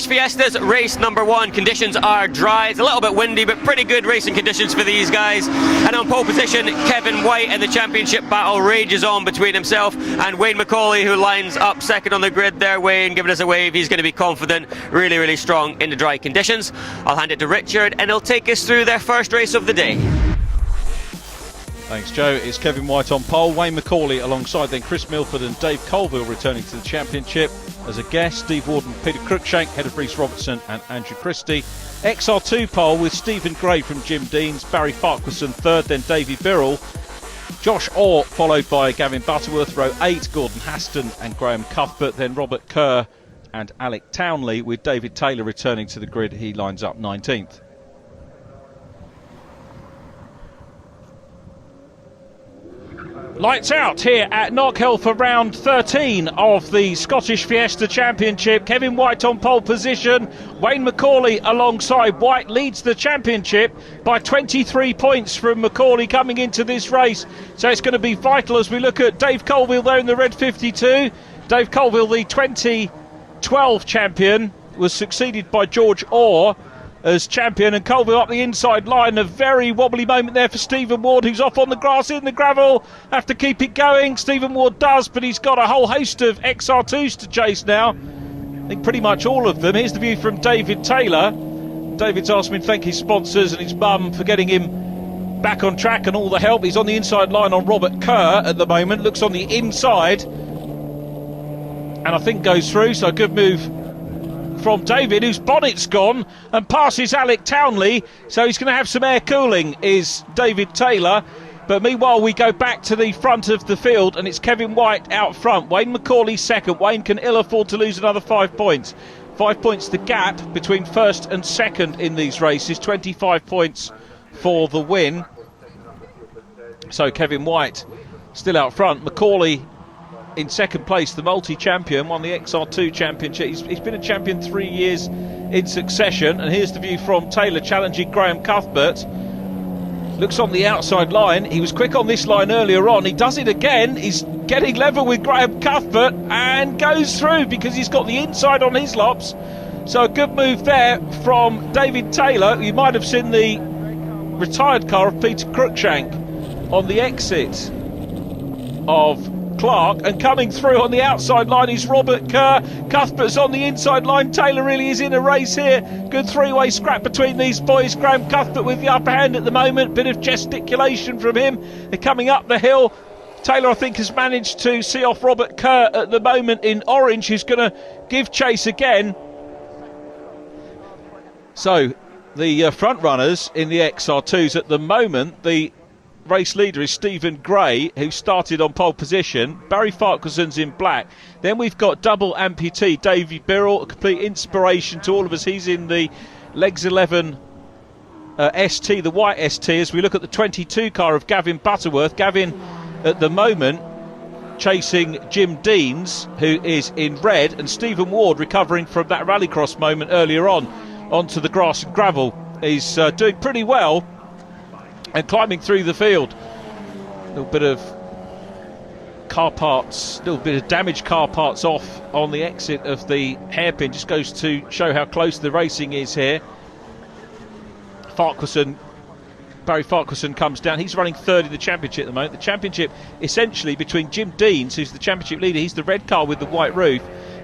Scottish Fiesta's race number 1. Conditions are dry, it's a little bit windy, but pretty good racing conditions for these guys. And on pole position, Kevin White, and the championship battle rages on between himself and Wayne McCauley, who lines up second on the grid there. Wayne giving us a wave. He's going to be confident, really, really strong in the dry conditions. I'll hand it to Richard, and he'll take us through their first race of the day. Thanks, Joe. It's Kevin White on pole, Wayne McCauley alongside then Chris Milford and Dave Colville returning to the championship. As a guest, Steve Ward and Peter Cruikshank, head of Reece Robertson and Andrew Christie. XR2 pole with Stephen Gray from Jim Deans, Barry Farquharson third, then Davy Birrell. Josh Orr followed by Gavin Butterworth, row 8, Gordon Haston and Graham Cuthbert, then Robert Kerr and Alec Townley, with David Taylor returning to the grid. He lines up 19th. Lights out here at Knockhill for round 13 of the Scottish Fiesta Championship. Kevin White on pole position. Wayne McCauley alongside. White leads the championship by 23 points from McCauley coming into this race. So it's going to be vital as we look at Dave Colville there in the red 52. Dave Colville, the 2012 champion, was succeeded by George Orr as champion, and Colville up the inside line. A very wobbly moment there for Stephen Ward, who's off on the grass in the gravel. Have to keep it going. Stephen Ward does, but he's got a whole host of XR2s to chase now. I think pretty much all of them. Here's the view from David Taylor. David's asked me to thank his sponsors and his mum for getting him back on track and all the help. He's on the inside line on Robert Kerr at the moment. Looks on the inside and I think goes through, so a good move from David, whose bonnet's gone, and passes Alec Townley, so he's going to have some air cooling, is David Taylor. But meanwhile we go back to the front of the field and it's Kevin White out front. Wayne McCauley second. Wayne can ill afford to lose another 5 points. 5 points the gap between first and second in these races. 25 points for the win. So Kevin White still out front. McCauley in second place, the multi-champion, won the XR2 championship. He's been a champion 3 years in succession. And here's the view from Taylor challenging Graham Cuthbert. Looks on the outside line. He was quick on this line earlier on. He does it again. He's getting level with Graham Cuthbert and goes through because he's got the inside on his lops. So a good move there from David Taylor. You might have seen the retired car of Peter Cruikshank on the exit of Clark, and coming through on the outside line is Robert Kerr. Cuthbert's on the inside line. Taylor really is in a race here. Good three-way scrap between these boys. Graham Cuthbert with the upper hand at the moment. Bit of gesticulation from him. They're coming up the hill. Taylor, I think, has managed to see off Robert Kerr at the moment in orange, who's going to give chase again. So the front runners in the XR2s at the moment, the race leader is Stephen Gray, who started on pole position. Barry Farquharson's in black. Then we've got double amputee Davy Birrell, a complete inspiration to all of us. He's in the Legs 11 ST, the white ST, as we look at the 22 car of Gavin Butterworth. Gavin at the moment chasing Jim Deans, who is in red, and Stephen Ward recovering from that rallycross moment earlier on onto the grass and gravel. He's doing pretty well and climbing through the field. A little bit of car parts, a little bit of damaged car parts off on the exit of the hairpin. Just goes to show how close the racing is here. Barry Farquharson comes down. He's running third in the championship at the moment. The championship essentially between Jim Deans, who's the championship leader, he's the red car with the white roof,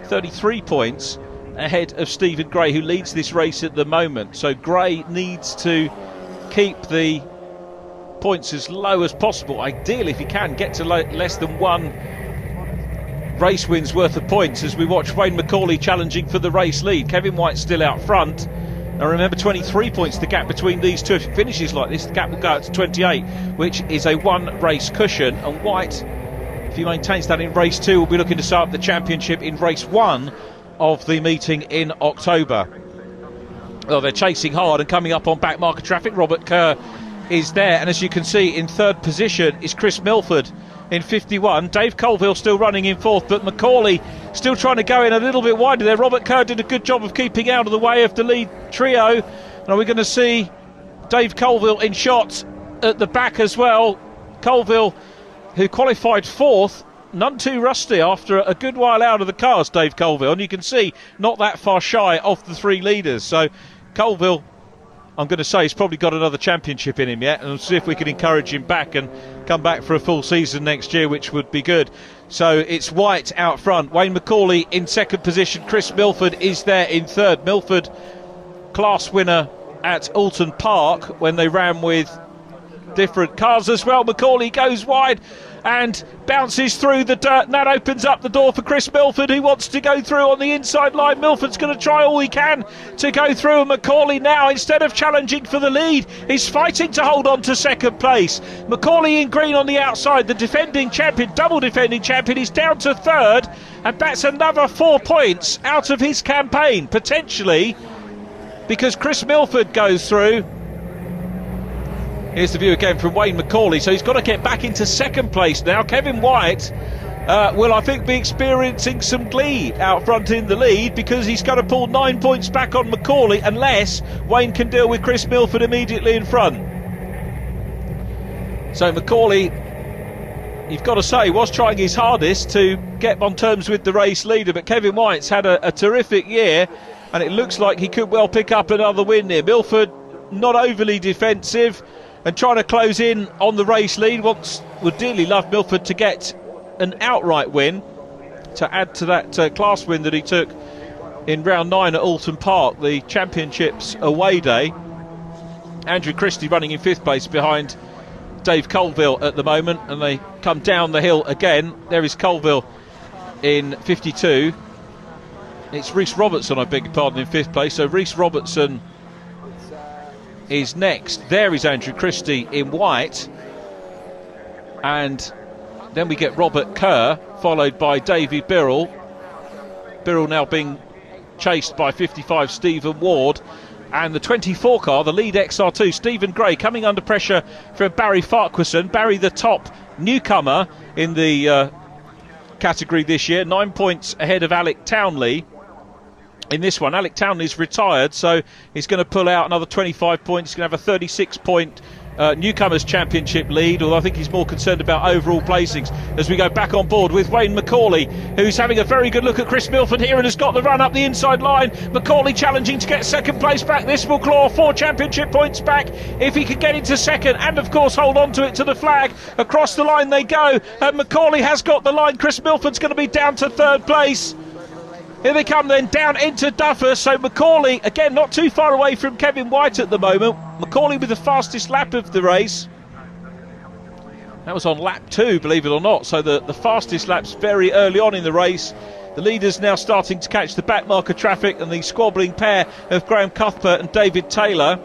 33 points ahead of Stephen Gray, who leads this race at the moment. So Gray needs to keep the points as low as possible. Ideally, if he can, get to less than one race wins worth of points, as we watch Wayne McCauley challenging for the race lead. Kevin White still out front. Now remember, 23 points the gap between these two. If it finishes like this, the gap will go out to 28, which is a one race cushion. And White, if he maintains that in race 2, will be looking to start up the championship in race 1 of the meeting in October. Well, they're chasing hard and coming up on back marker traffic. Robert Kerr is there, and as you can see, in third position is Chris Milford in 51. Dave Colville still running in fourth, but McCauley still trying to go in a little bit wider there. Robert Kerr did a good job of keeping out of the way of the lead trio. And are we going to see Dave Colville in shot at the back as well? Colville, who qualified fourth none too rusty after a good while out of the cars, Dave Colville, and you can see not that far shy of the three leaders. So Colville, I'm going to say, he's probably got another championship in him yet, and we'll see if we can encourage him back and come back for a full season next year, which would be good. So it's White out front, Wayne McCauley in second position, Chris Milford is there in third. Milford, class winner at Alton Park when they ran with different cars as well. McCauley goes wide and bounces through the dirt, and that opens up the door for Chris Milford, who wants to go through on the inside line. Milford's going to try all he can to go through, and McCauley now, instead of challenging for the lead, is fighting to hold on to second place. McCauley in green on the outside, the defending champion, double defending champion, is down to third, and that's another 4 points out of his campaign, potentially, because Chris Milford goes through. Here's the view again from Wayne McCauley. So he's got to get back into second place now. Kevin White will, I think, be experiencing some glee out front in the lead, because he's got to pull 9 points back on McCauley unless Wayne can deal with Chris Milford immediately in front. So McCauley, you've got to say, was trying his hardest to get on terms with the race leader, but Kevin White's had a terrific year, and it looks like he could well pick up another win here. Milford not overly defensive and trying to close in on the race lead. Would dearly love Milford to get an outright win to add to that class win that he took in round 9 at Alton Park, the Championships away day. Andrew Christie running in 5th place behind Dave Colville at the moment, and they come down the hill again. There is Colville in 52. It's Rhys Robertson, I beg your pardon, in 5th place. So Rhys Robertson is next. There is Andrew Christie in white, and then we get Robert Kerr followed by David Birrell now being chased by 55 Stephen Ward, and the 24 car, the lead XR2, Stephen Gray, coming under pressure from Barry Farquharson. Barry, the top newcomer in the category this year, 9 points ahead of Alec Townley. In this one, Alec Townley's retired, so he's going to pull out another 25 points. He's going to have a 36-point Newcomers Championship lead, although I think he's more concerned about overall placings as we go back on board with Wayne McCauley, who's having a very good look at Chris Milford here and has got the run up the inside line. McCauley challenging to get second place back. This will claw 4 championship points back if he can get into second, and of course hold on to it to the flag. Across the line they go, and McCauley has got the line. Chris Milford's going to be down to third place. Here they come then down into Duffer. So McCauley, again, not too far away from Kevin White at the moment. McCauley with the fastest lap of the race. That was on lap 2, believe it or not. So the fastest laps very early on in the race. The leaders now starting to catch the back marker traffic, and the squabbling pair of Graham Cuthbert and David Taylor.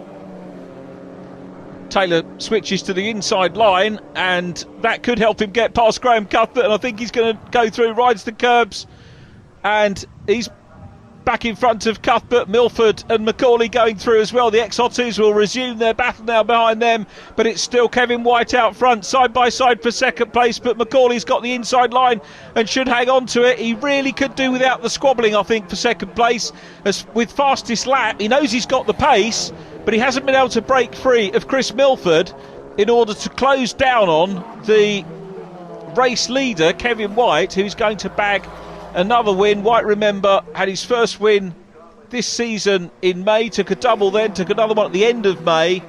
Taylor switches to the inside line, and that could help him get past Graham Cuthbert, and I think he's going to go through, rides the curbs, and he's back in front of Cuthbert. Milford and McCauley going through as well. The XR2s will resume their battle now behind them, but it's still Kevin White out front, side by side for second place, but McCauley's got the inside line and should hang on to it. He really could do without the squabbling, I think, for second place. As with fastest lap, he knows he's got the pace, but he hasn't been able to break free of Chris Milford in order to close down on the race leader, Kevin White, who's going to bag another win. White, remember, had his first win this season in May, took a double then, took another one at the end of May,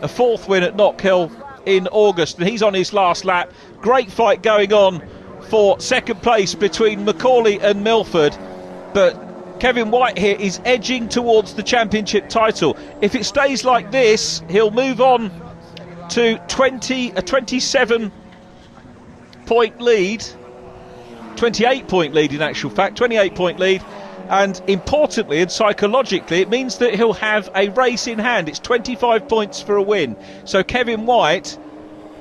a 4th win at Knockhill in August, and he's on his last lap. Great fight going on for second place between McCauley and Milford, but Kevin White here is edging towards the championship title. If it stays like this, he'll move on to a 27-point lead. 28-point lead in actual fact, 28-point lead, and importantly and psychologically it means that he'll have a race in hand. It's 25 points for a win, so Kevin White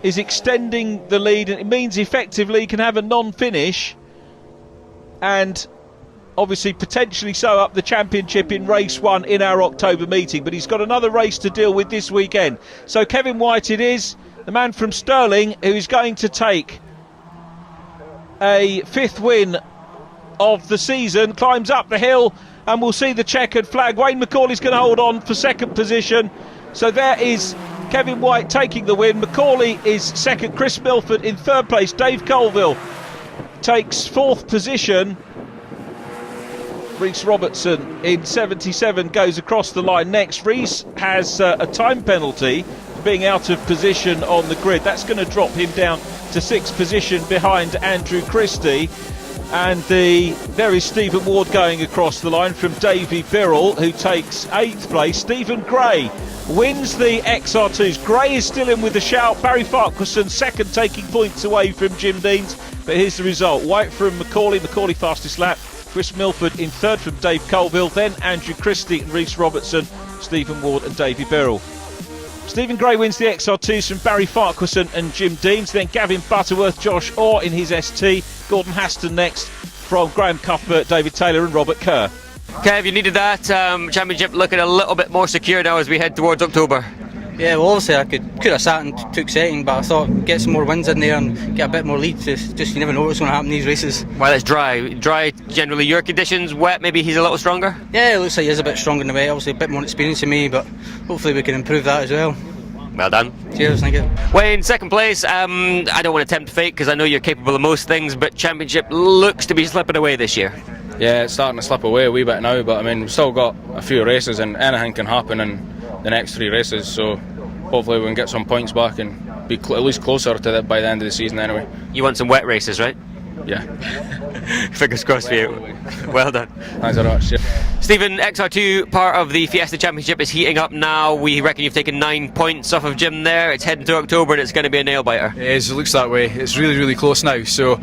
is extending the lead, and it means effectively he can have a non-finish and obviously potentially sew up the championship in race 1 in our October meeting, but he's got another race to deal with this weekend. So Kevin White it is, the man from Stirling, who's going to take a 5th win of the season, climbs up the hill, and we'll see the checkered flag. Wayne McCauley's going to hold on for second position. So there is Kevin White taking the win. McCauley is second, Chris Milford in third place, Dave Colville takes 4th position. Rhys Robertson in 77 goes across the line next. Rhys has a time penalty for being out of position on the grid. That's going to drop him down to 6th position behind Andrew Christie. And there is Stephen Ward going across the line from Davy Birrell, who takes 8th place. Stephen Gray wins the XR2s. Gray is still in with a shout. Barry Farquharson second, taking points away from Jim Deans. But here's the result. White from Macaulay fastest lap. Chris Milford in 3rd from Dave Colville. Then Andrew Christie and Rhys Robertson, Stephen Ward and Davy Birrell. Stephen Gray wins the XR2s from Barry Farquharson and Jim Deans. Then Gavin Butterworth, Josh Orr in his ST. Gordon Haston next from Graham Cuthbert, David Taylor and Robert Kerr. Kev, you needed that championship looking a little bit more secure now as we head towards October. Yeah, well, obviously I could have sat and took second, but I thought get some more wins in there and get a bit more lead. Just you never know what's going to happen in these races. Well, it's dry generally. Your conditions, wet, maybe he's a little stronger? Yeah, it looks like he's a bit stronger in the way. Obviously a bit more experience than me, but hopefully we can improve that as well. Well done. Cheers, thank you. Wayne, 2nd place. I don't want to tempt fate because I know you're capable of most things, but championship looks to be slipping away this year. Yeah, it's starting to slip away a wee bit now, but I mean we've still got a few races and anything can happen in the next 3 races, so hopefully we can get some points back and be at least closer to that by the end of the season anyway. You want some wet races, right? Yeah. Fingers crossed for you. Well done. Thanks very much. Yeah. Stephen, XR2 part of the Fiesta Championship is heating up now. We reckon you've taken 9 points off of Jim there. It's heading to October and it's going to be a nail biter. It looks that way. It's really close now, so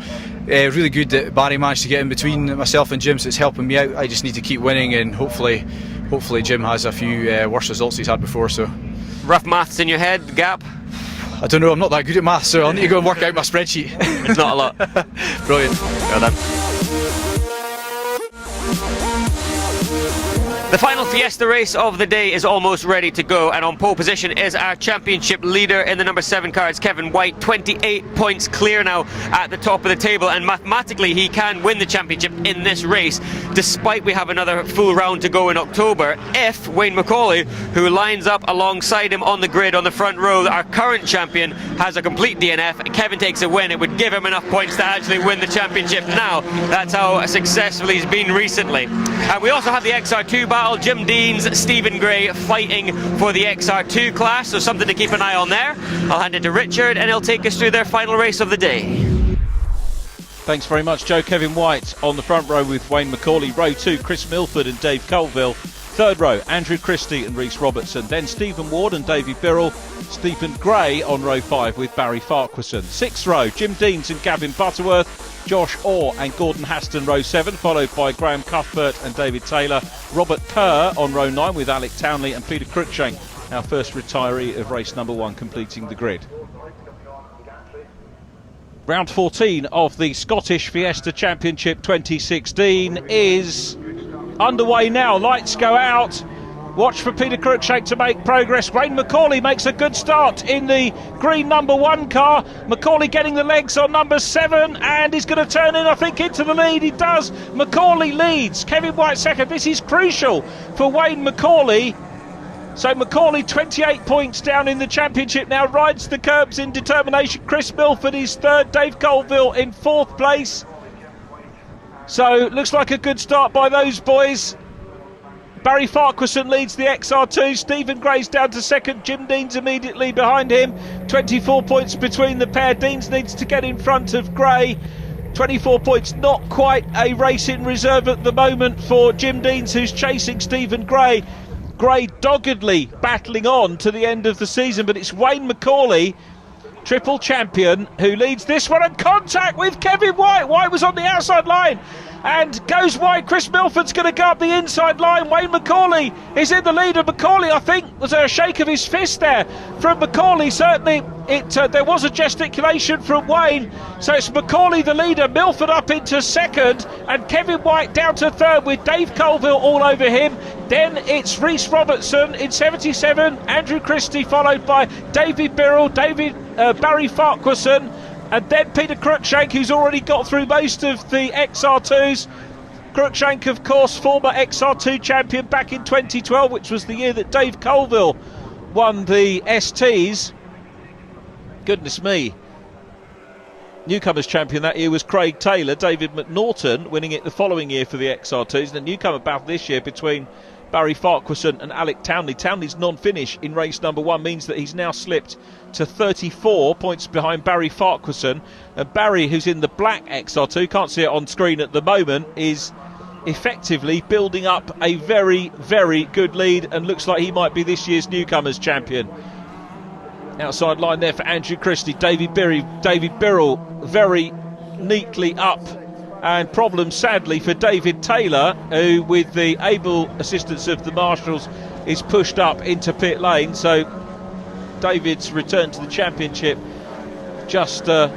really good that Barry managed to get in between myself and Jim, so it's helping me out. I just need to keep winning and hopefully Jim has a few worse results he's had before. So rough maths in your head, Gap? I don't know, I'm not that good at maths, so I'll need to go and work out my spreadsheet. It's not a lot. Brilliant. Well done. The final Fiesta race of the day is almost ready to go, and on pole position is our championship leader in the number 7 car. It's Kevin White, 28 points clear now at the top of the table, and mathematically he can win the championship in this race despite we have another full round to go in October if Wayne Macaulay, who lines up alongside him on the grid on the front row, our current champion, has a complete DNF and Kevin takes a win. It would give him enough points to actually win the championship now. That's how successful he's been recently. We also have the XR2 battle. Jim Deans, Stephen Gray fighting for the XR2 class, so something to keep an eye on there. I'll hand it to Richard and he'll take us through their final race of the day. Thanks very much, Joe. Kevin White on the front row with Wayne Macaulay. Row 2, Chris Milford and Dave Colville. 3rd row, Andrew Christie and Rhys Robertson. Then Stephen Ward and Davy Birrell. Stephen Gray on row 5 with Barry Farquharson. 6th row, Jim Deans and Gavin Butterworth. Josh Orr and Gordon Haston, row 7, followed by Graham Cuthbert and David Taylor. Robert Kerr on row 9 with Alec Townley and Peter Cruikshank, our first retiree of race number 1, completing the grid. Round 14 of the Scottish Fiesta Championship 2016 is underway now. Lights go out. Watch for Peter Cruikshank to make progress. Wayne Macaulay makes a good start in the green number 1 car. Macaulay getting the legs on number 7 and he's going to turn in, I think, into the lead. He does. Macaulay leads. Kevin White second. This is crucial for Wayne Macaulay. So Macaulay 28 points down in the championship now, rides the curbs in determination. Chris Milford is 3rd. Dave Colville in 4th place. So looks like a good start by those boys. Barry Farquharson leads the XR2. Stephen Gray's down to 2nd. Jim Deans immediately behind him. 24 points between the pair. Deans needs to get in front of Gray. 24 points, not quite a race in reserve at the moment for Jim Deans, who's chasing Stephen Gray. Gray doggedly battling on to the end of the season, but it's Wayne Macaulay, triple champion, who leads this one, and contact with Kevin White. White was on the outside line and goes wide. Chris Milford's going to go up the inside line. Wayne Macaulay is in the lead, and Macaulay, I think, was a shake of his fist there from Macaulay. Certainly there was a gesticulation from Wayne, so it's Macaulay the leader, Milford up into 2nd and Kevin White down to 3rd with Dave Colville all over him. Then it's Rhys Robertson in 77, Andrew Christie followed by Davy Birrell, Barry Farquharson, and then Peter Cruikshank, who's already got through most of the XR2s. Cruikshank, of course, former XR2 champion back in 2012, which was the year that Dave Colville won the STs. Goodness me. newcomers champion that year was Craig Taylor. David McNaughton winning it the following year for the XR2s. The newcomer battle this year between Barry Farquharson and Alec Townley. Townley's non-finish in race number 1 means that he's now slipped to 34 points behind Barry Farquharson. And Barry, who's in the black XR2, can't see it on screen at the moment, is effectively building up a very, very good lead and looks like he might be this year's newcomers champion. Outside line there for Andrew Christie. David Birrell very neatly up, and problems sadly for David Taylor, who with the able assistance of the marshals is pushed up into pit lane. So David's return to the championship, just the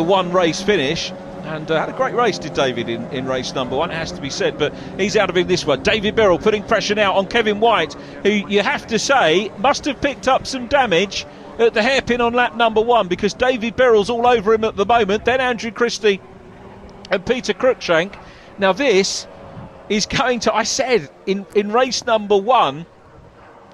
one race finish, and had a great race, did David, in race number 1, it has to be said, but he's out of it this one. David Birrell putting pressure now on Kevin White, who you have to say must have picked up some damage at the hairpin on lap number 1, because David Birrell's all over him at the moment. Then Andrew Christie and Peter Cruikshank. Now this is going to, I said in race number 1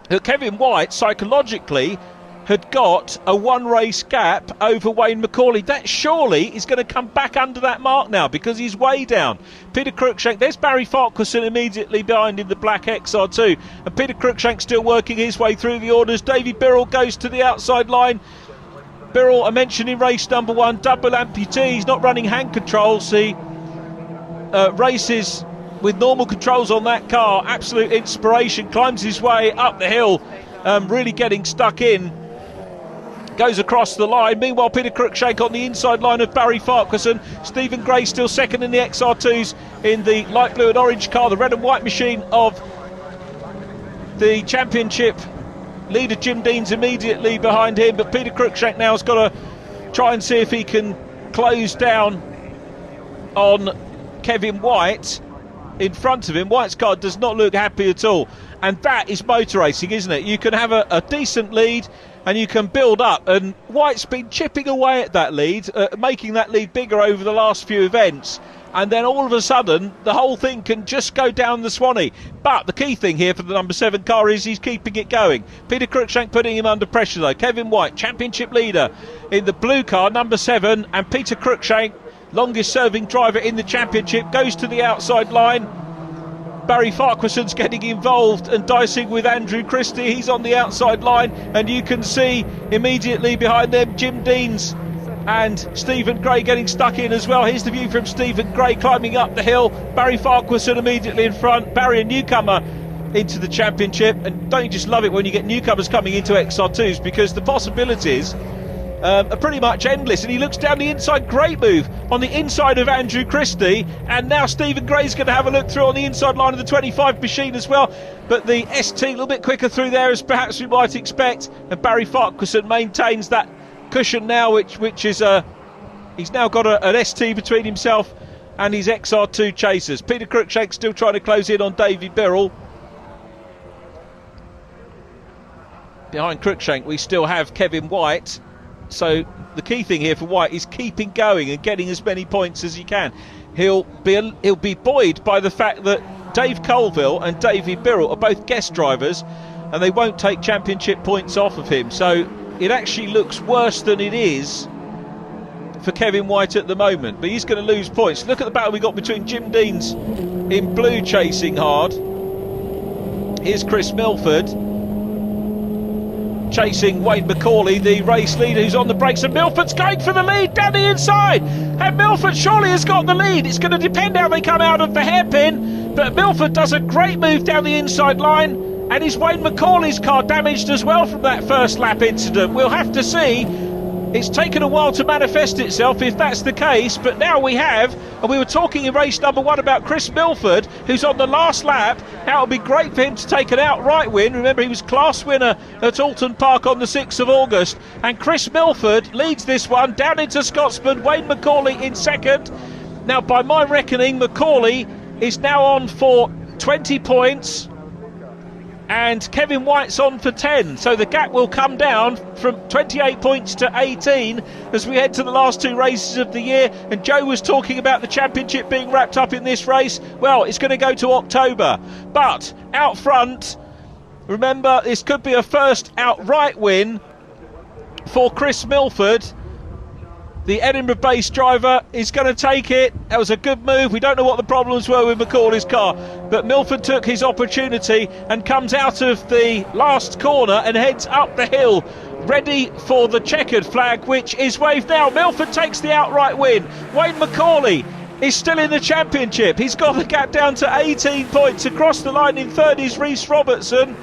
that Kevin White psychologically had got a 1 race gap over Wayne McCauley. That surely is going to come back under that mark now, because he's way down. Peter Cruikshank, there's Barry Farquharson immediately behind in the black XR2, and Peter Cruikshank still working his way through the orders. David Birrell goes to the outside line. Birrell, I mentioned in race number 1, double amputee. He's not running hand controls. He races with normal controls on that car. Absolute inspiration. Climbs his way up the hill, really getting stuck in. Goes across the line. Meanwhile, Peter Cruikshank on the inside line of Barry Farquharson. Stephen Gray still second in the XR2s in the light blue and orange car, the red and white machine of the championship leader. Jim Dean's immediately behind him, but Peter Cruikshank now has got to try and see if he can close down on Kevin White in front of him. White's car does not look happy at all, and that is motor racing, isn't it? You can have a decent lead and you can build up, and White's been chipping away at that lead, making that lead bigger over the last few events, and then all of a sudden the whole thing can just go down the Swanee. But the key thing here for the number 7 car is he's keeping it going. Peter Cruikshank putting him under pressure though. Kevin White, championship leader in the blue car, number 7, and Peter Cruikshank, longest serving driver in the championship, goes to the outside line. Barry Farquharson's getting involved and dicing with Andrew Christie. He's on the outside line, and you can see immediately behind them Jim Deans and Stephen Gray getting stuck in as well. Here's the view from Stephen Gray climbing up the hill. Barry Farquharson immediately in front. Barry, a newcomer into the championship, and don't you just love it when you get newcomers coming into XR2s, because the possibilities are pretty much endless. And he looks down the inside, great move on the inside of Andrew Christie, and now Stephen Gray's going to have a look through on the inside line of the 25 machine as well, but the ST a little bit quicker through there as perhaps we might expect, and Barry Farquharson maintains that cushion now, which is he's now got an ST between himself and his XR2 chasers. Peter Cruikshank still trying to close in on David Birrell. Behind Cruikshank we still have Kevin White. So the key thing here for White is keeping going and getting as many points as he can. He'll be buoyed by the fact that Dave Colville and David Birrell are both guest drivers, and they won't take championship points off of him. So it actually looks worse than it is for Kevin White at the moment, but he's going to lose points. Look at the battle we got between Jim Deans in blue chasing hard. Here's Chris Milford chasing Wayne McCauley, the race leader, who's on the brakes, and Milford's going for the lead down the inside, and Milford surely has got the lead. It's going to depend how they come out of the hairpin, but Milford does a great move down the inside line, and is Wayne McCauley's car damaged as well from that first lap incident? We'll have to see. It's taken a while to manifest itself if that's the case, but now we have, and we were talking in race number 1 about Chris Milford, who's on the last lap. Now it would be great for him to take an outright win. Remember, he was class winner at Alton Park on the 6th of August, and Chris Milford leads this one down into Scotsman. Wayne McCauley in second. Now by my reckoning, McCauley is now on for 20 points, and Kevin White's on for 10, so the gap will come down from 28 points to 18 as we head to the last 2 races of the year. And Joe was talking about the championship being wrapped up in this race. Well, it's going to go to October, but out front, remember, this could be a first outright win for Chris Milford. The Edinburgh-based driver is going to take it. That was a good move. We don't know what the problems were with Macaulay's car, but Milford took his opportunity and comes out of the last corner and heads up the hill, ready for the checkered flag, which is waved now. Milford takes the outright win. Wayne Macaulay is still in the championship. He's got the gap down to 18 points. Across the line in third is Rhys Robertson.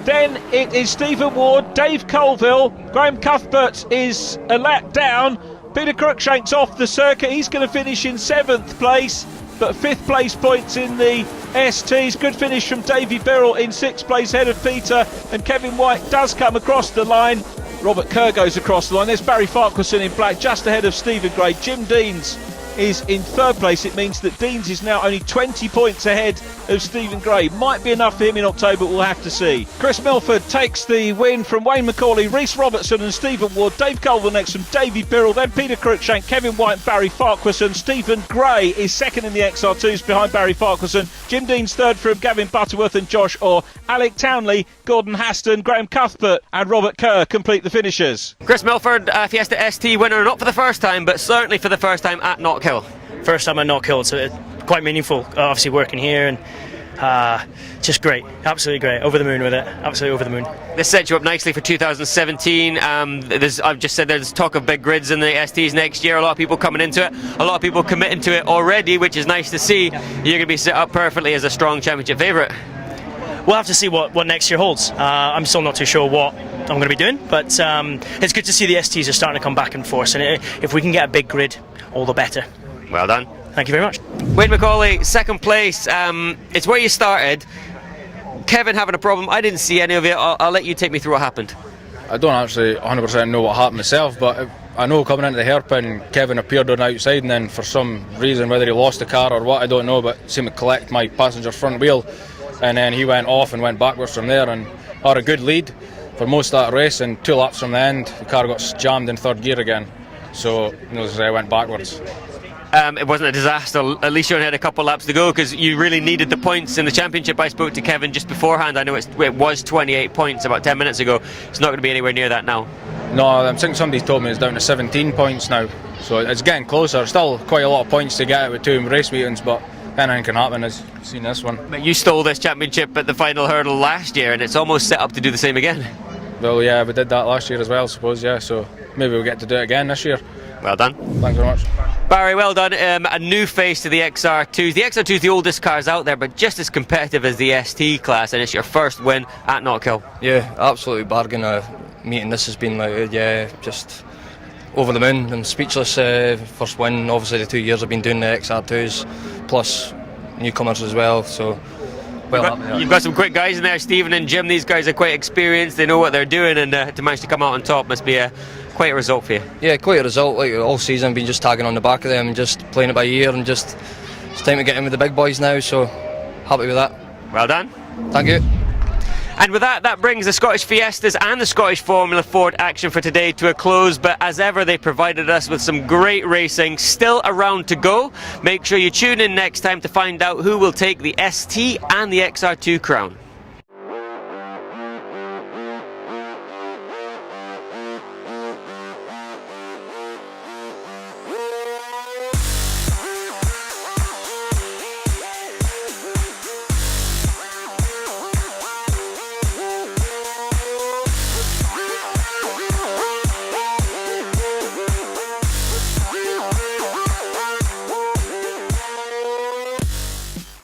Then it is Stephen Ward, Dave Colville, Graham Cuthbert is a lap down. Peter Cruikshank's off the circuit. He's going to finish in 7th place, but 5th place points in the STs. Good finish from Davy Birrell in 6th place ahead of Peter, and Kevin White does come across the line. Robert Kerr goes across the line. There's Barry Farquharson in black just ahead of Stephen Gray. Jim Deans is in 3rd place. It means that Deans is now only 20 points ahead of Stephen Gray. Might be enough for him in October, we'll have to see. Chris Milford takes the win from Wayne Macaulay, Rhys Robertson and Stephen Ward. Dave Colville next from Davy Birrell, then Peter Cruikshank, Kevin White and Barry Farquharson. Stephen Gray is second in the XR2s behind Barry Farquharson. Jim Dean's third from Gavin Butterworth and Josh Orr. Alec Townley, Gordon Haston, Graham Cuthbert and Robert Kerr complete the finishers. Chris Milford, Fiesta ST winner, not for the first time, but certainly for the first time at Knockhill. First time at Knockhill, so it's quite meaningful, obviously working here, and just great, absolutely great, over the moon with it, absolutely over the moon. This sets you up nicely for 2017. I've just said there's talk of big grids in the STs next year, a lot of people coming into it, a lot of people committing to it already, which is nice to see. Yeah. You're going to be set up perfectly as a strong championship favourite. We'll have to see what next year holds. I'm still not too sure what I'm going to be doing, but it's good to see the STs are starting to come back in force, and if we can get a big grid, all the better. Well done. Thank you very much. Wayne Macaulay, 2nd place. It's where you started. Kevin having a problem. I didn't see any of it. I'll let you take me through what happened. I don't actually 100% know what happened myself, but I know coming into the hairpin, Kevin appeared on the outside, and then for some reason, whether he lost the car or what, I don't know, but seemed to collect my passenger front wheel, and then he went off and went backwards from there, and had a good lead for most of that race, and 2 laps from the end, the car got jammed in 3rd gear again, so needless to say, I went backwards. It wasn't a disaster. At least you only had a couple laps to go, because you really needed the points in the championship. I spoke to Kevin just beforehand. I know it was 28 points about 10 minutes ago. It's not going to be anywhere near that now. No, I think somebody's told me it's down to 17 points now, so it's getting closer. Still quite a lot of points to get out with 2 race meetings, but anything can happen, as you've seen this one. But you stole this championship at the final hurdle last year, and it's almost set up to do the same again. Well, yeah, we did that last year as well, I suppose, yeah, so maybe we'll get to do it again this year. Well done. Thanks very much. Barry, well done. A new face to the XR2s. The XR2 is the oldest cars out there, but just as competitive as the ST class, and it's your first win at Knockhill. Yeah, absolutely bargain meeting. This has been like, just over the moon. I'm speechless. First win. Obviously, the 2 years I've been doing the XR2s, plus newcomers as well. So, you've got some quick guys in there, Stephen and Jim. These guys are quite experienced. They know what they're doing, and to manage to come out on top must be quite a result for you. Yeah, quite a result. Like all season, I've been just tagging on the back of them and just playing it by ear, and just it's time to get in with the big boys now. So happy with that. Well done. Thank you. And with that brings the Scottish Fiestas and the Scottish Formula Ford action for today to a close. But as ever, they provided us with some great racing. Still a round to go. Make sure you tune in next time to find out who will take the ST and the XR2 crown.